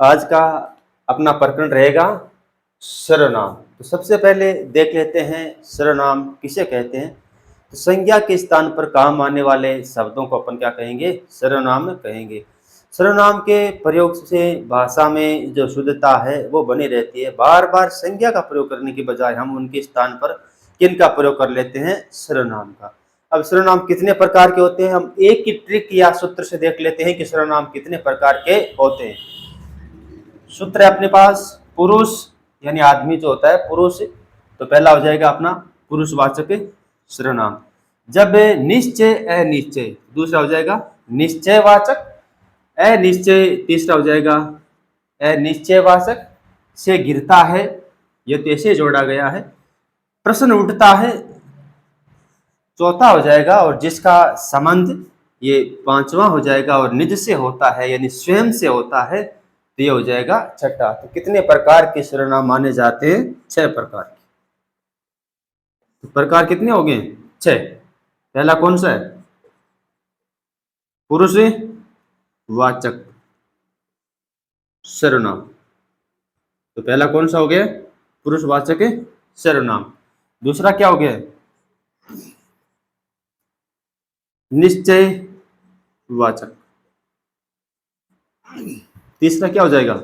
आज का अपना प्रकरण रहेगा सर्वनाम। तो सबसे पहले देख लेते हैं सर्वनाम किसे कहते हैं। तो संज्ञा के स्थान पर काम आने वाले शब्दों को अपन क्या कहेंगे? सर्वनाम कहेंगे। सर्वनाम के प्रयोग से भाषा में जो शुद्धता है वो बनी रहती है। बार बार संज्ञा का प्रयोग करने की बजाय हम उनके स्थान पर किन का प्रयोग कर लेते हैं? सर्वनाम का। अब सर्वनाम कितने प्रकार के होते हैं? हम एक ही ट्रिक या सूत्र से देख लेते हैं कि सर्वनाम कितने प्रकार के होते हैं। सूत्र है अपने पास, पुरुष यानी आदमी जो होता है पुरुष, तो पहला हो जाएगा अपना पुरुषवाचक सर्वनाम। जब निश्चय अनिश्चय, दूसरा हो जाएगा निश्चयवाचक अनिश्चय, तीसरा हो जाएगा अनिश्चयवाचक। से गिरता है, ये तो ऐसे जोड़ा गया है। प्रश्न उठता है, चौथा हो जाएगा। और जिसका संबंध, ये पांचवा हो जाएगा। और निज से होता है यानी स्वयं से होता है, तो ये हो जाएगा छठा। तो कितने प्रकार के सर्वनाम माने जाते हैं? 6 प्रकार के। तो प्रकार कितने हो गए? 6। पहला कौन सा है? पुरुषवाचक सर्वनाम। तो पहला कौन सा हो गया? पुरुषवाचक सर्वनाम। दूसरा क्या हो गया? निश्चयवाचक। तीसरा क्या हो जाएगा?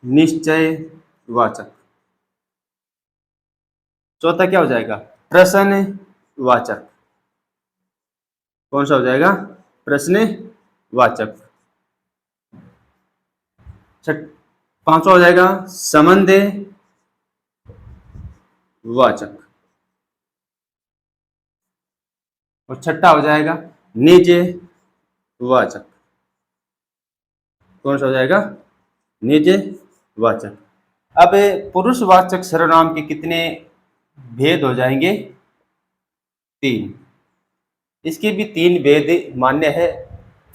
अनिश्चयवाचक। चौथा क्या हो जाएगा? प्रश्नवाचक। कौन सा हो जाएगा? प्रश्नवाचक। पांचवा हो जाएगा संबंधवाचक। और छठा हो जाएगा निजवाचक। कौन सा हो जाएगा? निजवाचक। अब पुरुषवाचक सर्वनाम के कितने भेद हो जाएंगे? 3। इसके भी 3 भेद मान्य है।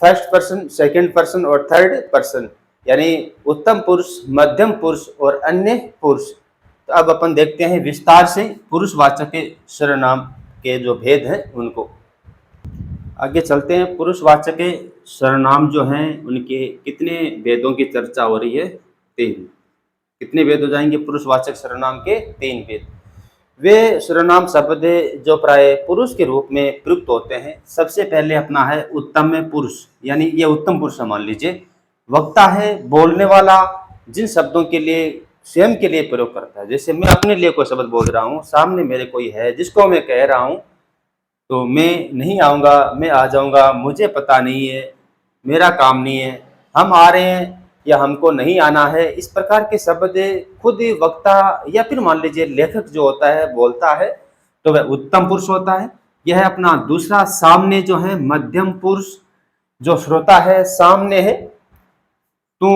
फर्स्ट पर्सन, सेकंड पर्सन और थर्ड पर्सन, यानी उत्तम पुरुष, मध्यम पुरुष और अन्य पुरुष। तो अब अपन देखते हैं विस्तार से पुरुषवाचक के सर्वनाम के जो भेद हैं उनको। आगे चलते हैं। पुरुषवाचक के सर्वनाम जो हैं उनके कितने भेदों की चर्चा हो रही है? 3। कितने भेद हो जाएंगे पुरुषवाचक सर्वनाम के? 3 भेद। वे सर्वनाम शब्द जो प्राय पुरुष के रूप में प्रयुक्त होते हैं। सबसे पहले अपना है उत्तम पुरुष, यानी ये उत्तम पुरुष मान लीजिए। वक्ता है, बोलने वाला, जिन शब्दों के लिए स्वयं के लिए प्रयोग करता है। जैसे मैं अपने लिए कोई शब्द बोल रहा हूँ, सामने मेरे कोई है जिसको मैं कह रहा हूँ, तो मैं नहीं आऊँगा, मैं आ जाऊँगा, मुझे पता नहीं है, मेरा काम नहीं है, हम आ रहे हैं या हमको नहीं आना है। इस प्रकार के शब्द खुद वक्ता या फिर मान लीजिए लेखक जो होता है बोलता है, तो वह उत्तम पुरुष होता है। यह है अपना दूसरा। सामने जो है मध्यम पुरुष, जो श्रोता है सामने है। तू,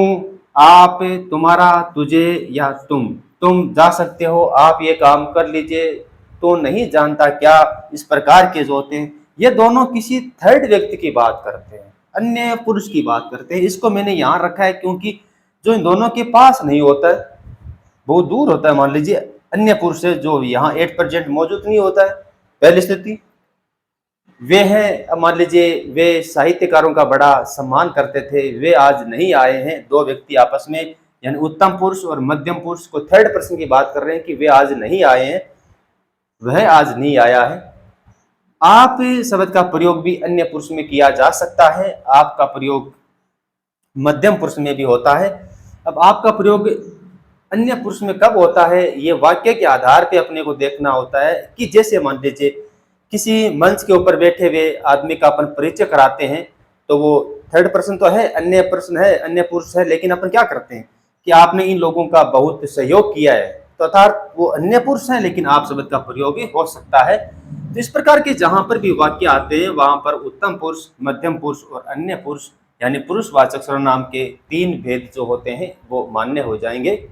आप, तुम्हारा, तुझे या तुम जा सकते हो, आप ये काम कर लीजिए, तो नहीं जानता क्या। इस प्रकार के जो होते हैं ये दोनों किसी थर्ड व्यक्ति की बात करते हैं, अन्य पुरुष की बात करते हैं। इसको मैंने यहाँ रखा है क्योंकि जो इन दोनों के पास नहीं होता है, बहुत दूर होता है। मान लीजिए अन्य पुरुष है जो यहाँ एट प्रेजेंट मौजूद नहीं होता है, पहली स्थिति वे हैं। मान लीजिए वे साहित्यकारों का बड़ा सम्मान करते थे, वे आज नहीं आए हैं। 2 व्यक्ति आपस में, यानी उत्तम पुरुष और मध्यम पुरुष को थर्ड पर्सन की बात कर रहे हैं कि वे आज नहीं आए हैं, वह आज नहीं आया है। आप शब्द का प्रयोग भी अन्य पुरुष में किया जा सकता है, आपका प्रयोग मध्यम पुरुष में भी होता है। अब आपका प्रयोग अन्य पुरुष में कब होता है, ये वाक्य के आधार पे अपने को देखना होता है। कि जैसे मान लीजिए किसी मंच के ऊपर बैठे हुए आदमी का अपन परिचय कराते हैं, तो वो थर्ड पर्सन तो है, अन्य पर्सन है, अन्य पुरुष है, लेकिन अपन क्या करते हैं कि आपने इन लोगों का बहुत सहयोग किया है, तो अर्थात वो अन्य पुरुष हैं, लेकिन आप शब्द का प्रयोग हो सकता है। तो इस प्रकार के जहां पर भी वाक्य आते हैं वहां पर उत्तम पुरुष, मध्यम पुरुष और अन्य पुरुष, यानी पुरुषवाचक सर्वनाम के 3 भेद जो होते हैं वो मान्य हो जाएंगे।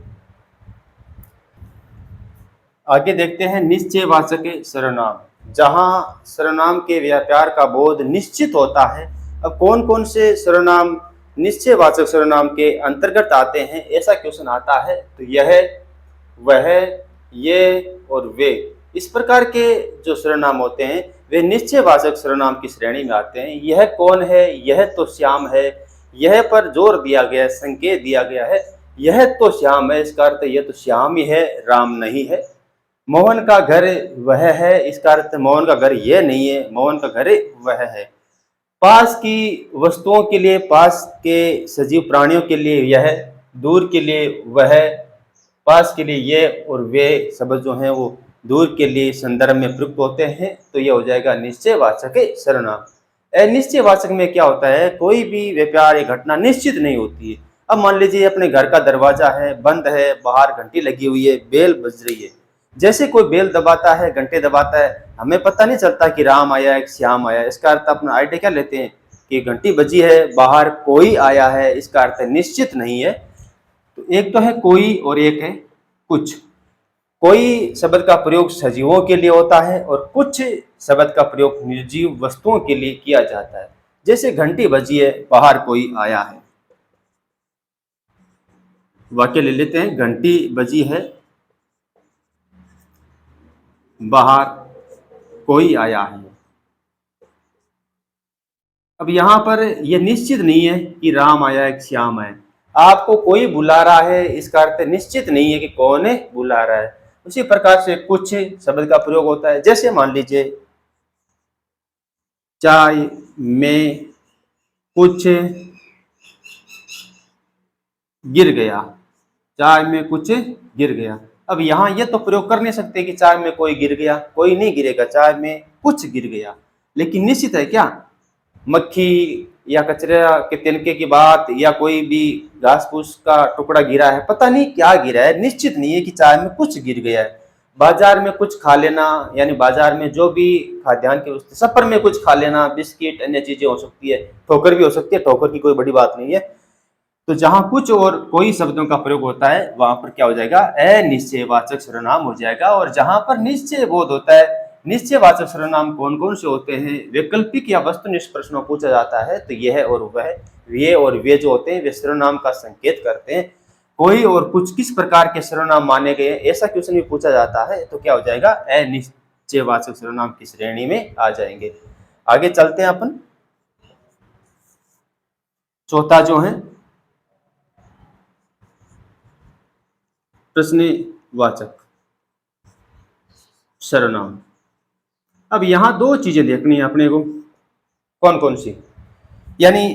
आगे देखते हैं निश्चयवाचक सर्वनाम, जहां सर्वनाम के व्यापार का बोध निश्चित होता है। अब कौन कौन से सर्वनाम निश्चयवाचक सर्वनाम के अंतर्गत आते हैं, ऐसा क्वेश्चन आता है। तो यह, वह, ये और वे, इस प्रकार के जो सर्वनाम होते हैं वे निश्चयवाचक सर्वनाम की श्रेणी में आते हैं। यह कौन है? यह तो श्याम है, यह पर जोर दिया गया है, संकेत दिया गया है, यह तो श्याम है, इसका अर्थ यह तो श्याम ही है, राम नहीं है। मोहन का घर वह है, इसका अर्थ मोहन का घर यह नहीं है, मोहन का घर वह है। पास की वस्तुओं के लिए, पास के सजीव प्राणियों के लिए यह, दूर के लिए वह, पास के लिए ये और वे शब्द जो हैं वो दूर के लिए संदर्भ में प्रयुक्त होते हैं, तो यह हो जाएगा निश्चयवाचक सर्वनाम। अनिश्चयवाचक में क्या होता है, कोई भी व्यापार या घटना निश्चित नहीं होती है। अब मान लीजिए अपने घर का दरवाजा है, बंद है, बाहर घंटी लगी हुई है, बेल बज रही है। जैसे कोई बेल दबाता है, घंटे दबाता है, हमें पता नहीं चलता कि राम आया है, श्याम आया है। इसका अर्थ अपना आइडिया क्या लेते हैं कि घंटी बजी है, बाहर कोई आया है, इसका अर्थ निश्चित नहीं है। तो एक तो है कोई और एक है कुछ। कोई शब्द का प्रयोग सजीवों के लिए होता है और कुछ शब्द का प्रयोग निर्जीव वस्तुओं के लिए किया जाता है। जैसे घंटी बजी है, बाहर कोई आया है। वाक्य ले लेते हैं, घंटी बजी है, बाहर कोई आया है। अब यहाँ पर यह निश्चित नहीं है कि राम आया है, श्याम आया है। आपको कोई बुला रहा है, इसका अर्थ निश्चित नहीं है कि कौन बुला रहा है। उसी प्रकार से कुछ शब्द का प्रयोग होता है। जैसे मान लीजिए चाय में कुछ गिर गया, चाय में कुछ गिर गया। अब यहाँ ये तो प्रयोग कर नहीं सकते कि चाय में कोई गिर गया, कोई नहीं गिरेगा, चाय में कुछ गिर गया। लेकिन निश्चित है क्या, मक्खी या कचरे के तिनके की बात या कोई भी घास फूस का टुकड़ा गिरा है, पता नहीं क्या गिरा है, निश्चित नहीं है कि चाय में कुछ गिर गया है। बाजार में कुछ खा लेना, यानी बाजार में जो भी खाद्यान्न की वस्तु, सफर में कुछ खा लेना, बिस्किट अन्य चीजें हो सकती है, ठोकर भी हो सकती है, ठोकर की कोई बड़ी बात नहीं है। तो जहां कुछ और कोई शब्दों का प्रयोग होता है वहां पर क्या हो जाएगा, अनिश्चयवाचक सर्वनाम हो जाएगा। और जहां पर निश्चय बोध होता है, निश्चयवाचक सर्वनाम कौन कौन से होते हैं, वैकल्पिक या वस्तुनिष्ठ प्रश्नों पूछा जाता है तो यह और वह, ये और वे जो होते हैं वे सर्वनाम का संकेत करते हैं। कोई और कुछ किस प्रकार के सर्वनाम माने गए, ऐसा क्वेश्चन भी पूछा जाता है तो क्या हो जाएगा, अनिश्चयवाचक सर्वनाम की श्रेणी में आ जाएंगे। आगे चलते हैं अपन, चौथा जो है प्रश्नवाचक सर्वनाम। अब यहां दो चीजें देखनी है अपने को, कौन कौन सी, यानी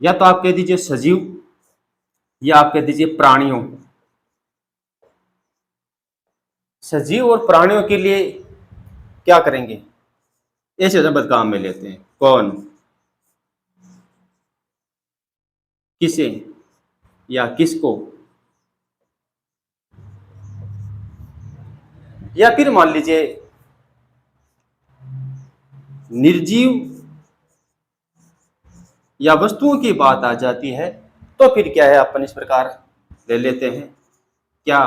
या तो आप कह दीजिए सजीव या आप कह दीजिए प्राणियों। सजीव और प्राणियों के लिए क्या करेंगे, ऐसे शब्द काम में लेते हैं, कौन, किसे या किसको। या फिर मान लीजिए निर्जीव या वस्तुओं की बात आ जाती है तो फिर क्या है, अपन इस प्रकार ले लेते हैं, क्या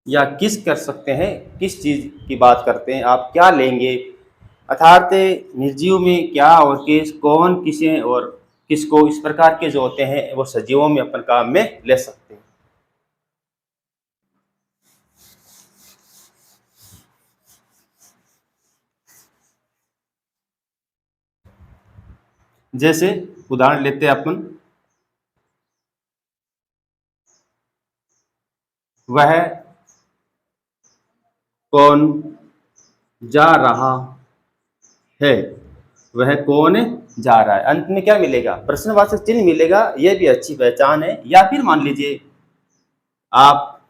या किस कर सकते हैं, किस चीज की बात करते हैं, आप क्या लेंगे। अर्थात निर्जीव में क्या और किस, कौन, किसे और किसको, इस प्रकार के जो होते हैं वो सजीवों में अपन काम में ले सकते हैं। जैसे उदाहरण लेते हैं अपन, वह कौन जा रहा है, वह कौन जा रहा है। अंत में क्या मिलेगा, प्रश्नवाचक चिन्ह मिलेगा, यह भी अच्छी पहचान है। या फिर मान लीजिए आप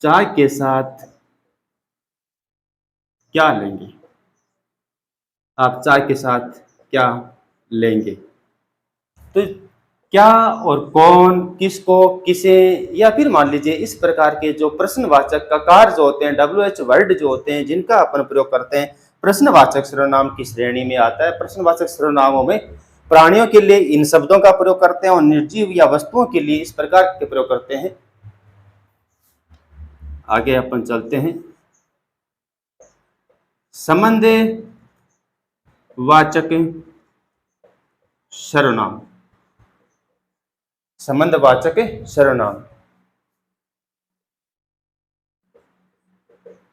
चाय के साथ क्या लेंगे, आप चाय के साथ क्या लेंगे। तो क्या और कौन, किसको, किसे, या फिर मान लीजिए इस प्रकार के जो प्रश्नवाचक ककार जो होते हैं, WH वर्ड जो होते हैं, जिनका अपन प्रयोग करते हैं, प्रश्नवाचक सर्वनाम की श्रेणी में आता है। प्रश्नवाचक सर्वनामों में प्राणियों के लिए इन शब्दों का प्रयोग करते हैं और निर्जीव या वस्तुओं के लिए इस प्रकार के प्रयोग करते हैं। आगे अपन चलते हैं, संबंध वाचक सर्वनाम। संबंधवाचक सर्वनाम,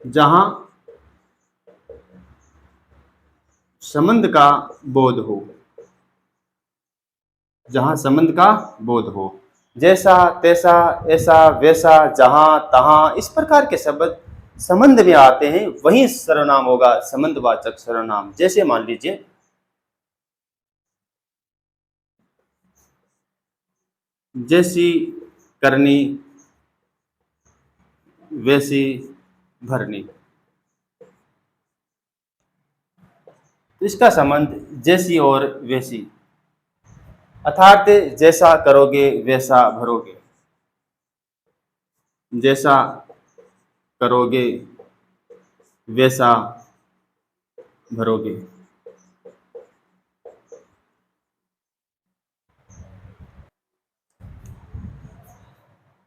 जहां संबंध का बोध हो, जहां संबंध का बोध हो। जैसा, तैसा, ऐसा, वैसा, जहां, तहां, इस प्रकार के शब्द संबंध में आते हैं, वही सर्वनाम होगा, संबंधवाचक सर्वनाम। जैसे मान लीजिए, जैसी करनी, वैसी भरनी, तो इसका संबंध जैसी और वैसी, अर्थात जैसा करोगे वैसा भरोगे, जैसा करोगे वैसा भरोगे।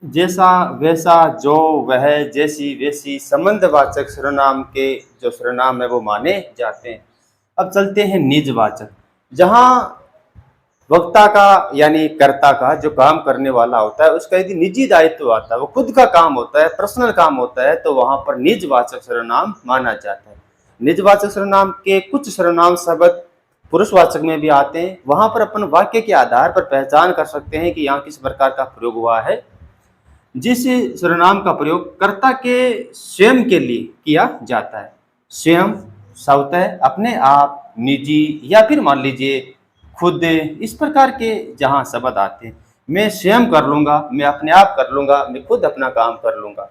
जैसा, वैसा, जो, वह, जैसी, वैसी संबंधवाचक सर्वनाम के जो सर्वनाम है वो माने जाते हैं। अब चलते हैं निजवाचक, जहां वक्ता का यानी कर्ता का, जो काम करने वाला होता है, उसका यदि निजी दायित्व आता है, वो खुद का काम होता है, पर्सनल काम होता है, तो वहां पर निजवाचक सर्वनाम माना जाता है। निजवाचक सर्वनाम के कुछ सर्वनाम शब्द पुरुषवाचक में भी आते हैं। वहां पर अपन वाक्य के आधार पर पहचान कर सकते हैं कि यहाँ किस प्रकार का प्रयोग हुआ है। जिस सर्वनाम का प्रयोग कर्ता के स्वयं के लिए किया जाता है, स्वयं शब्द है, अपने आप, निजी, या फिर मान लीजिए खुद, इस प्रकार के जहां शब्द आते हैं, मैं स्वयं कर लूंगा, मैं अपने आप कर लूंगा, मैं खुद अपना काम कर लूंगा,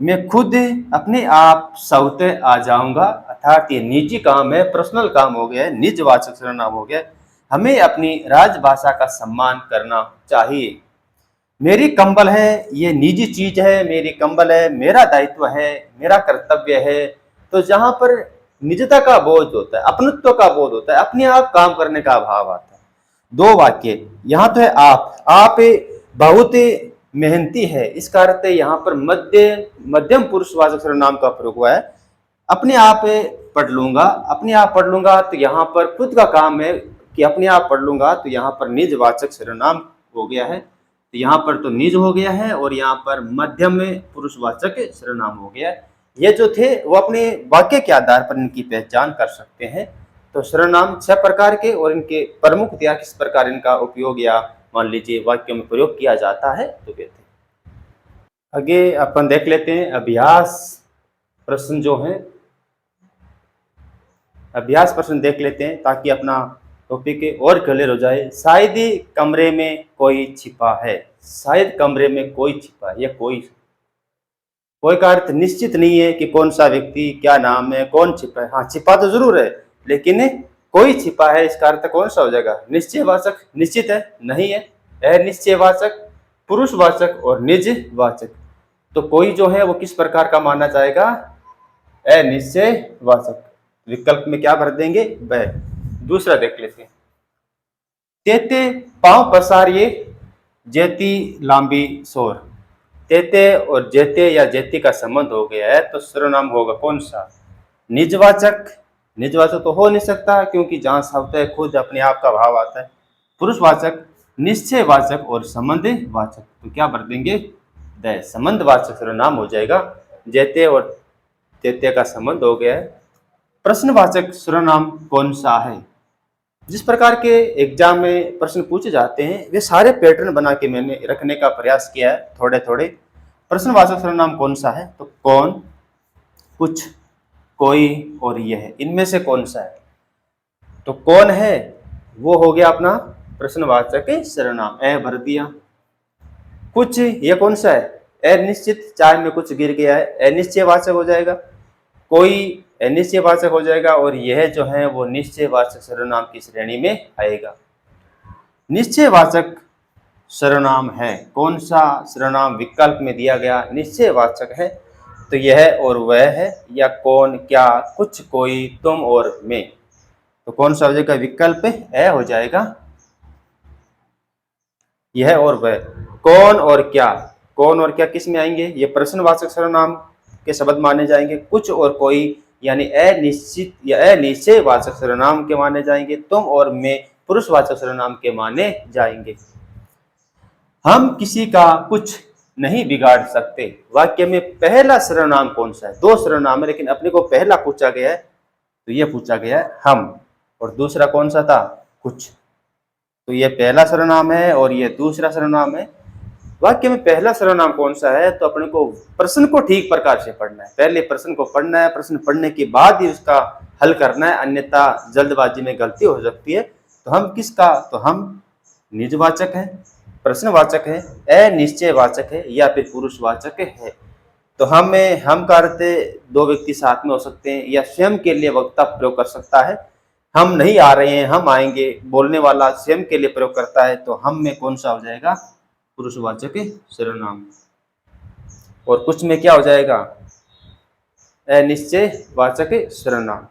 मैं खुद अपने आप सौते आ जाऊंगा, अर्थात ये निजी काम है, पर्सनल काम हो गया है, निजवाचक सर्वनाम हो गया। हमें अपनी राजभाषा का सम्मान करना चाहिए। मेरी कंबल है, ये निजी चीज है, मेरी कंबल है, मेरा दायित्व है, मेरा कर्तव्य है। तो जहां पर निजता का बोध होता है, अपनत्व का बोध होता है, अपने आप काम करने का भाव आता है। दो वाक्य, यहाँ तो है आप बहुत मेहनती है, इसका अर्थ है यहाँ पर मध्यम पुरुषवाचक सर्वनाम का प्रयोग हुआ है। अपने आप पढ़ लूंगा, अपने आप पढ़ लूंगा, तो यहाँ पर खुद का काम है कि अपने आप पढ़ लूंगा, तो यहाँ पर निजवाचक सर्वनाम हो गया है। तो यहाँ पर तो निज हो गया है और यहाँ पर मध्यम पुरुषवाचक सर्वनाम हो गया है। ये जो थे वो अपने वाक्य के आधार पर इनकी पहचान कर सकते हैं। तो सर्वनाम 6 प्रकार के, और इनके प्रमुख या किस प्रकार इनका उपयोग या मान लीजिए वाक्य में प्रयोग किया जाता है, तो कहते हैं। आगे अपन देख लेते हैं अभ्यास प्रश्न जो है, अभ्यास प्रश्न देख लेते हैं ताकि अपना टॉपिक और क्लियर हो जाए। शायद ही कमरे में कोई छिपा है, शायद कमरे में कोई छिपा है, या कोई का अर्थ निश्चित नहीं है कि कौन सा व्यक्ति, क्या नाम है, कौन छिपा है। हाँ, छिपा तो जरूर है, लेकिन कोई छिपा है, इसका अर्थ कौन सा हो जाएगा? निश्चयवाचक। निश्चित है, नहीं है, अनिश्चयवाचक, पुरुषवाचक और निजवाचक। तो कोई जो है वो किस प्रकार का माना जाएगा? अनिश्चयवाचक। विकल्प में क्या भर देंगे? वह। दूसरा देख लेते हैं, तेते पांव पसारिए जेती लांबी सोर। तेते और जेते या जेती का संबंध हो गया है, तो सर्वनाम होगा कौन सा? निजवाचक। निजवाचक तो हो नहीं सकता, क्योंकि जहां शब्द है खुद अपने आप का भाव आता है। पुरुषवाचक, निश्चयवाचक और संबंधवाचक। तो क्या भर देंगे? द। संबंधवाचक सर्वनाम हो जाएगा। जेते और तेते का संबंध हो गया है। प्रश्नवाचक सर्वनाम कौन सा है? जिस प्रकार के एग्जाम में प्रश्न पूछे जाते हैं, वे सारे पैटर्न बना के मैंने रखने का प्रयास किया है थोड़े थोड़े। प्रश्नवाचक सर्वनाम कौन सा है? तो कौन, कुछ, कोई और यह, इनमें से कौन सा है? तो कौन है वो हो गया अपना प्रश्नवाचक सर्वनाम, ए भर दिया। कुछ, ये कौन सा है? अनिश्चित, चाय में कुछ गिर गया है, अनिश्चयवाचक हो जाएगा। कोई अनिश्चयवाचक हो जाएगा, और यह जो है वो निश्चयवाचक सर्वनाम की श्रेणी में आएगा। निश्चयवाचक सर्वनाम है, कौन सा सर्वनाम विकल्प में दिया गया निश्चयवाचक है? तो यह और वह है, या कौन, क्या, कुछ, कोई, तुम और मैं। तो कौन सा हो जाएगा? विकल्प ए हो जाएगा। यह और वह, कौन और क्या। कौन और क्या किस में आएंगे? ये प्रश्नवाचक सर्वनाम के शब्द माने जाएंगे। कुछ और कोई यानी अनिश्चित या अनिश्चयवाचक सर्वनाम के माने जाएंगे। तुम और मैं पुरुषवाचक सर्वनाम के माने जाएंगे। हम किसी का कुछ नहीं बिगाड़ सकते। वाक्य में पहला सर्वनाम कौन सा है? दो सर्वनाम है, लेकिन अपने को पहला पूछा गया है, तो ये पूछा गया है हम, और दूसरा कौन सा था? कुछ। तो ये पहला सर्वनाम है और ये दूसरा सर्वनाम है। वाक्य में पहला सर्वनाम कौन सा है? तो अपने को प्रश्न को ठीक प्रकार से पढ़ना है। पहले प्रश्न को पढ़ना है, प्रश्न पढ़ने के बाद ही उसका हल करना है, अन्यथा जल्दबाजी में गलती हो सकती है। तो हम किसका? तो हम निजवाचक है, प्रश्नवाचक है, अनिश्चयवाचक है, या फिर पुरुषवाचक है। तो हम का अर्थ दो व्यक्ति साथ में हो सकते हैं, या स्वयं के लिए वक्ता प्रयोग कर सकता है। हम नहीं आ रहे हैं, हम आएंगे, बोलने वाला स्वयं के लिए प्रयोग करता है, तो हम में कौन सा हो जाएगा? पुरुषवाचक सर्वनाम। और कुछ में क्या हो जाएगा? अनिश्चयवाचक सर्वनाम।